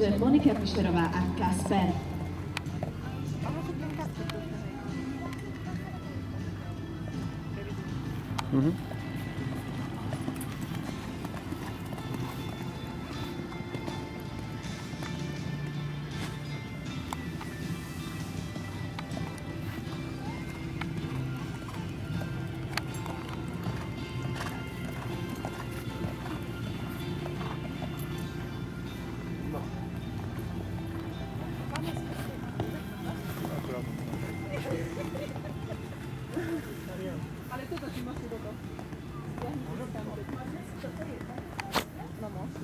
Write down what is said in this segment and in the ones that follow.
organizuje Monika Fischerová a Kasper. Ale toto ti máš do toho. No môžu.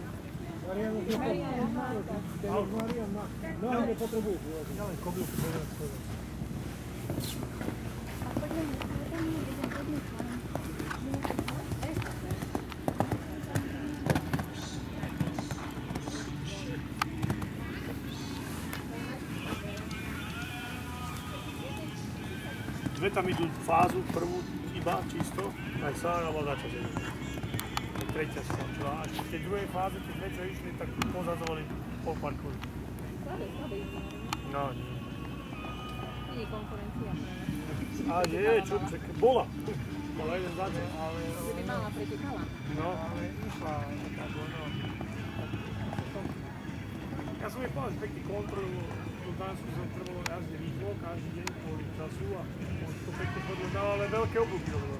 Marian má. No, nepotrebuješ. Ja len koblíku povedať skoro. Dve tam idú fázu, prvú iba čisto, aj sa alebo začať. Tretia sa začala. A v tej druhej fáze, tie dve, čo išli, tak pozadzovali pol parkovi. Slabé. No, nie. Nie je konkurencia. A nie, čo, bola. Bola jeden začať. Že by mala pretekala. No, ale išla tak ono. Ja som jej povedal, že pekný kontrolu, tú Dánsku som trebalo jazde rýchlo, každý deň kvôli času a on to pekne podľa dal, ale veľké oblúky robil.